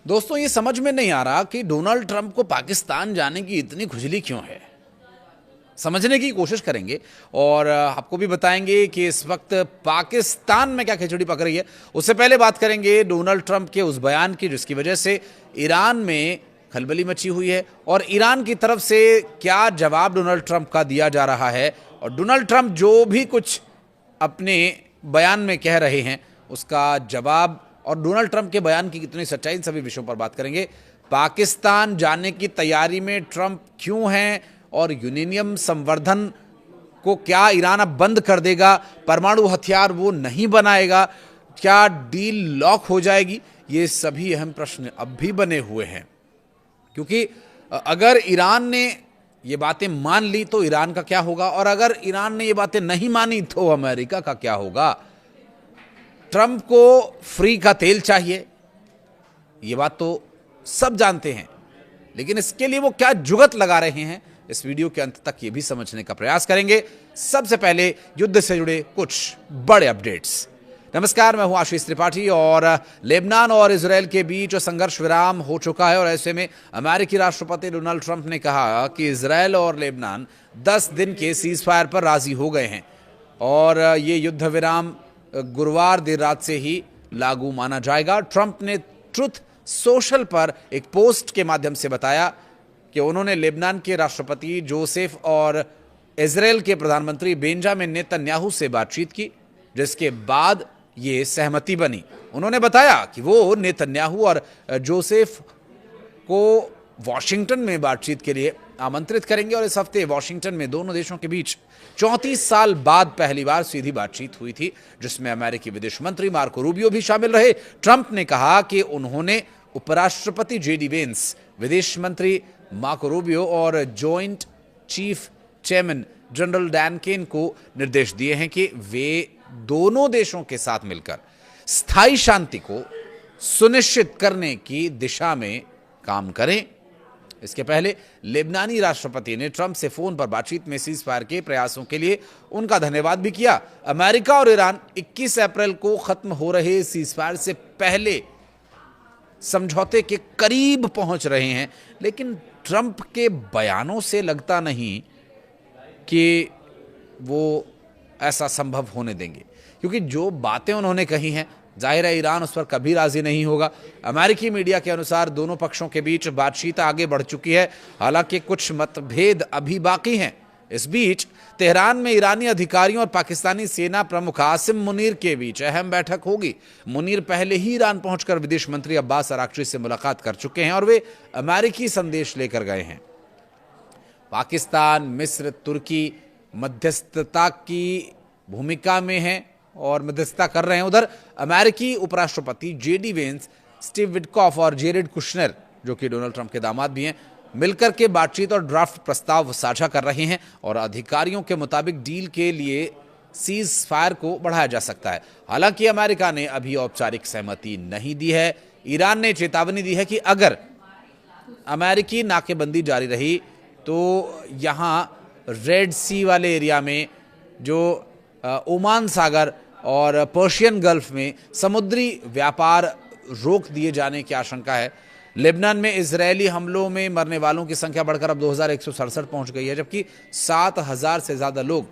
दोस्तों, ये समझ में नहीं आ रहा कि डोनाल्ड ट्रंप को पाकिस्तान जाने की इतनी खुजली क्यों है। समझने की कोशिश करेंगे और आपको भी बताएंगे कि इस वक्त पाकिस्तान में क्या खिचड़ी पक रही है। उससे पहले बात करेंगे डोनाल्ड ट्रंप के उस बयान की जिसकी वजह से ईरान में खलबली मची हुई है और ईरान की तरफ से क्या जवाब डोनाल्ड ट्रंप का दिया जा रहा है और डोनाल्ड ट्रंप जो भी कुछ अपने बयान में कह रहे हैं उसका जवाब और डोनाल्ड ट्रंप के बयान की कितनी सच्चाई, इन सभी विषयों पर बात करेंगे। पाकिस्तान जाने की तैयारी में ट्रंप क्यों हैं और यूरेनियम संवर्धन को क्या ईरान अब बंद कर देगा, परमाणु हथियार वो नहीं बनाएगा, क्या डील लॉक हो जाएगी, ये सभी अहम प्रश्न अब भी बने हुए हैं। क्योंकि अगर ईरान ने ये बातें मान ली तो ईरान का क्या होगा और अगर ईरान ने ये बातें नहीं मानी तो अमेरिका का क्या होगा। ट्रंप को फ्री का तेल चाहिए, ये बात तो सब जानते हैं, लेकिन इसके लिए वो क्या जुगत लगा रहे हैं, इस वीडियो के अंत तक ये भी समझने का प्रयास करेंगे। सबसे पहले युद्ध से जुड़े कुछ बड़े अपडेट्स। नमस्कार, मैं हूं आशीष त्रिपाठी और लेबनान और इजरायल के बीच संघर्ष विराम हो चुका है और ऐसे में अमेरिकी राष्ट्रपति डोनाल्ड ट्रंप ने कहा कि इजरायल और लेबनान 10 दिन के सीज फायर पर राजी हो गए हैं और ये युद्ध विराम गुरुवार देर रात से ही लागू माना जाएगा। ट्रंप ने ट्रुथ सोशल पर एक पोस्ट के माध्यम से बताया कि उन्होंने लेबनान के राष्ट्रपति जोसेफ और इजरायल के प्रधानमंत्री बेंजामिन नेतन्याहू से बातचीत की, जिसके बाद ये सहमति बनी। उन्होंने बताया कि वो नेतन्याहू और जोसेफ को वॉशिंगटन में बातचीत के लिए आमंत्रित करेंगे और इस हफ्ते वॉशिंगटन में दोनों देशों के बीच 34 साल बाद पहली बार सीधी बातचीत हुई थी, जिसमें अमेरिकी विदेश मंत्री मार्को रूबियो भी शामिल रहे। ट्रंप ने कहा कि उन्होंने उपराष्ट्रपति जेडी वेंस, विदेश मंत्री मार्को रूबियो और joint chief chairman general Dan Caine को निर्देश दिए हैं कि वे दोनों देशों के साथ मिलकर स्थायी शांति को सुनिश्चित करने की दिशा में काम करें। इसके पहले लेबनानी राष्ट्रपति ने ट्रंप से फोन पर बातचीत में सीज फायर के प्रयासों के लिए उनका धन्यवाद भी किया। अमेरिका और ईरान 21 अप्रैल को खत्म हो रहे सीज फायर से पहले समझौते के करीब पहुंच रहे हैं, लेकिन ट्रंप के बयानों से लगता नहीं कि वो ऐसा संभव होने देंगे, क्योंकि जो बातें उन्होंने कही हैं जाहिर है ईरान उस पर कभी राजी नहीं होगा। अमेरिकी मीडिया के अनुसार दोनों पक्षों के बीच बातचीत आगे बढ़ चुकी है, हालांकि कुछ मतभेद अभी बाकी हैं। इस बीच तेहरान में ईरानी अधिकारियों और पाकिस्तानी सेना प्रमुख आसिम मुनीर के बीच अहम बैठक होगी। मुनीर पहले ही ईरान पहुंचकर विदेश मंत्री अब्बास अराक्ची से मुलाकात कर चुके हैं और वे अमेरिकी संदेश लेकर गए हैं। पाकिस्तान, मिस्र, तुर्की मध्यस्थता की भूमिका में हैं और मध्यस्थता कर रहे हैं। उधर अमेरिकी उपराष्ट्रपति जेडी वेंस, स्टीव विटकॉफ और जेरेड कुशनर, जो कि डोनाल्ड ट्रंप के दामाद भी हैं, मिलकर के बातचीत और ड्राफ्ट प्रस्ताव साझा कर रहे हैं और अधिकारियों के मुताबिक डील के लिए सीज फायर को बढ़ाया जा सकता है। हालांकि अमेरिका ने अभी औपचारिक सहमति नहीं दी है। ईरान ने चेतावनी दी है कि अगर अमेरिकी नाकेबंदी जारी रही तो यहां रेड सी वाले एरिया में, जो ओमान सागर और पर्शियन गल्फ में समुद्री व्यापार रोक दिए जाने की आशंका है। लेबनान में इजरायली हमलों में मरने वालों की संख्या बढ़कर अब 2167 पहुंच गई है, जबकि 7000 से ज्यादा लोग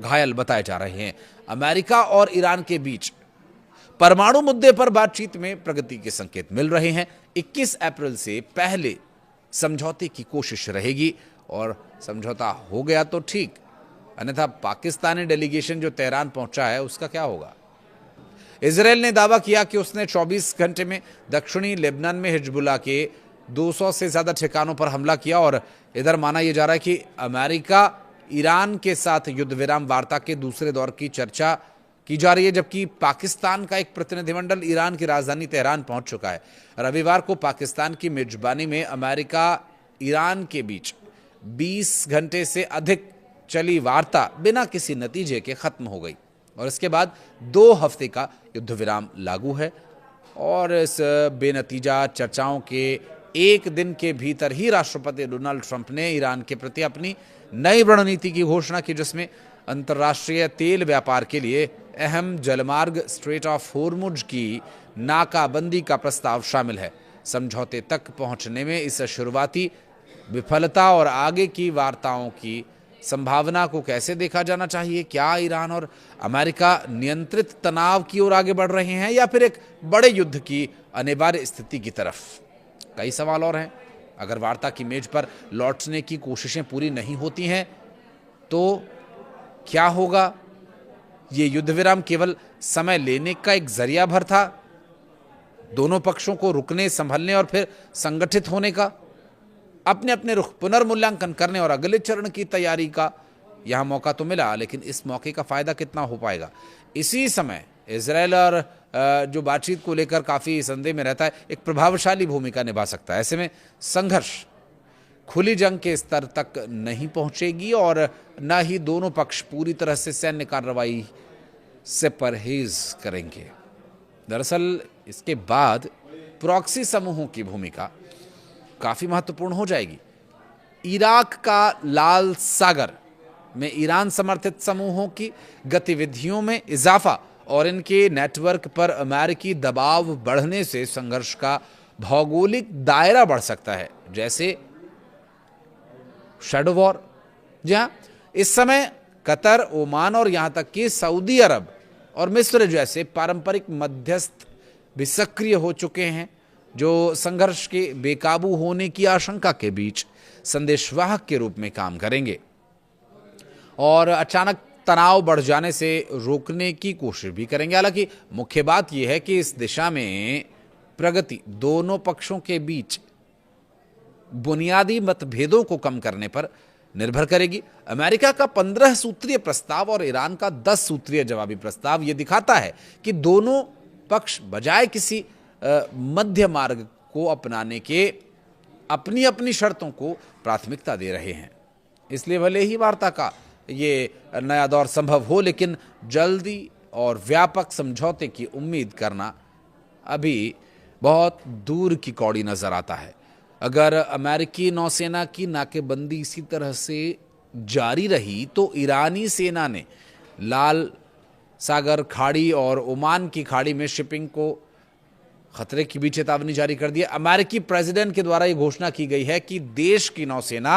घायल बताए जा रहे हैं। अमेरिका और ईरान के बीच परमाणु मुद्दे पर बातचीत में प्रगति के संकेत मिल रहे हैं। 21 अप्रैल से पहले समझौते की कोशिश रहेगी और समझौता हो गया तो ठीक, अन्यथा पाकिस्तानी डेलीगेशन जो तेहरान पहुंचा है उसका क्या होगा। इजरायल ने दावा किया कि उसने 24 घंटे में दक्षिणी लेबनान में हिजबुल्लाह के 200 से ज्यादा ठिकानों पर हमला किया और इधर माना यह जा रहा है कि अमेरिका ईरान के साथ युद्ध विराम वार्ता के दूसरे दौर की चर्चा की जा रही है, जबकि पाकिस्तान का एक प्रतिनिधिमंडल ईरान की राजधानी तेहरान पहुंच चुका है। रविवार को पाकिस्तान की मेजबानी में अमेरिका ईरान के बीच 20 घंटे से अधिक चली वार्ता बिना किसी नतीजे के खत्म हो गई और इसके बाद 2 हफ्ते का युद्ध विराम लागू है और इस बेनतीजा चर्चाओं के एक दिन के भीतर ही राष्ट्रपति डोनाल्ड ट्रंप ने ईरान के प्रति अपनी नई रणनीति की घोषणा की, जिसमें अंतर्राष्ट्रीय तेल व्यापार के लिए अहम जलमार्ग स्ट्रेट ऑफ होर्मुज की नाकाबंदी का प्रस्ताव शामिल है। समझौते तक पहुंचने में इस शुरुआती विफलता और आगे की वार्ताओं की संभावना को कैसे देखा जाना चाहिए? क्या ईरान और अमेरिका नियंत्रित तनाव की ओर आगे बढ़ रहे हैं या फिर एक बड़े युद्ध की अनिवार्य स्थिति की तरफ? कई सवाल और हैं। अगर वार्ता की मेज पर लौटने की कोशिशें पूरी नहीं होती हैं तो क्या होगा? ये युद्ध विराम केवल समय लेने का एक जरिया भर था, दोनों पक्षों को रुकने, संभलने और फिर संगठित होने का, अपने अपने रुख पुनर्मूल्यांकन करने और अगले चरण की तैयारी का यहां मौका तो मिला, लेकिन इस मौके का फायदा कितना हो पाएगा? इसी समय इजरायल और जो बातचीत को लेकर काफी संदेह में रहता है, एक प्रभावशाली भूमिका निभा सकता है। ऐसे में संघर्ष खुली जंग के स्तर तक नहीं पहुंचेगी और न ही दोनों पक्ष पूरी तरह से सैन्य कार्रवाई से परहेज करेंगे। दरअसल इसके बाद प्रॉक्सी समूहों की भूमिका काफी महत्वपूर्ण हो जाएगी। इराक का लाल सागर में ईरान समर्थित समूहों की गतिविधियों में इजाफा और इनके नेटवर्क पर अमेरिकी दबाव बढ़ने से संघर्ष का भौगोलिक दायरा बढ़ सकता है, जैसे शैडो वॉर। जी हाँ, इस समय कतर, ओमान और यहां तक कि सऊदी अरब और मिस्र जैसे पारंपरिक मध्यस्थ भी सक्रिय हो चुके हैं, जो संघर्ष के बेकाबू होने की आशंका के बीच संदेशवाहक के रूप में काम करेंगे और अचानक तनाव बढ़ जाने से रोकने की कोशिश भी करेंगे। हालांकि मुख्य बात यह है कि इस दिशा में प्रगति दोनों पक्षों के बीच बुनियादी मतभेदों को कम करने पर निर्भर करेगी। अमेरिका का 15 सूत्रीय प्रस्ताव और ईरान का 10 सूत्रीय जवाबी प्रस्ताव यह दिखाता है कि दोनों पक्ष बजाय किसी मध्य मार्ग को अपनाने के अपनी अपनी शर्तों को प्राथमिकता दे रहे हैं। इसलिए भले ही वार्ता का ये नया दौर संभव हो, लेकिन जल्दी और व्यापक समझौते की उम्मीद करना अभी बहुत दूर की कौड़ी नजर आता है। अगर अमेरिकी नौसेना की नाकेबंदी इसी तरह से जारी रही तो ईरानी सेना ने लाल सागर खाड़ी और ओमान की खाड़ी में शिपिंग को खतरे की भी चेतावनी जारी कर दी है। अमेरिकी प्रेसिडेंट के द्वारा यह घोषणा की गई है कि देश की नौसेना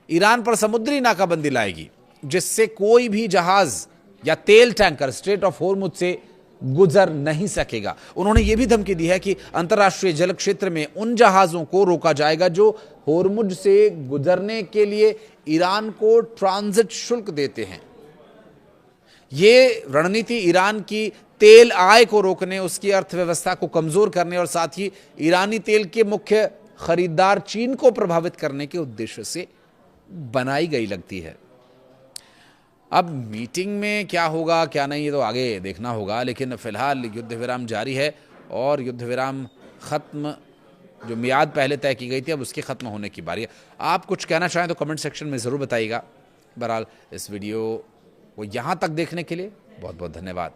ईरान पर समुद्री नाकाबंदी लाएगी, जिससे कोई भी जहाज या तेल टैंकर स्ट्रेट ऑफ होर्मुज से गुजर नहीं सकेगा। उन्होंने यह भी धमकी दी है कि अंतर्राष्ट्रीय जल क्षेत्र में उन जहाजों को रोका जाएगा जो होर्मुज से गुजरने के लिए ईरान को ट्रांजिट शुल्क देते हैं। ये रणनीति ईरान की तेल आय को रोकने, उसकी अर्थव्यवस्था को कमजोर करने और साथ ही ईरानी तेल के मुख्य खरीदार चीन को प्रभावित करने के उद्देश्य से बनाई गई लगती है। अब मीटिंग में क्या होगा क्या नहीं ये तो आगे देखना होगा, लेकिन फिलहाल युद्ध विराम जारी है और युद्ध विराम खत्म, जो मियाद पहले तय की गई थी अब उसके खत्म होने की बारी है। आप कुछ कहना चाहें तो कमेंट सेक्शन में ज़रूर बताइएगा। बहरहाल इस वीडियो को यहाँ तक देखने के लिए बहुत बहुत धन्यवाद।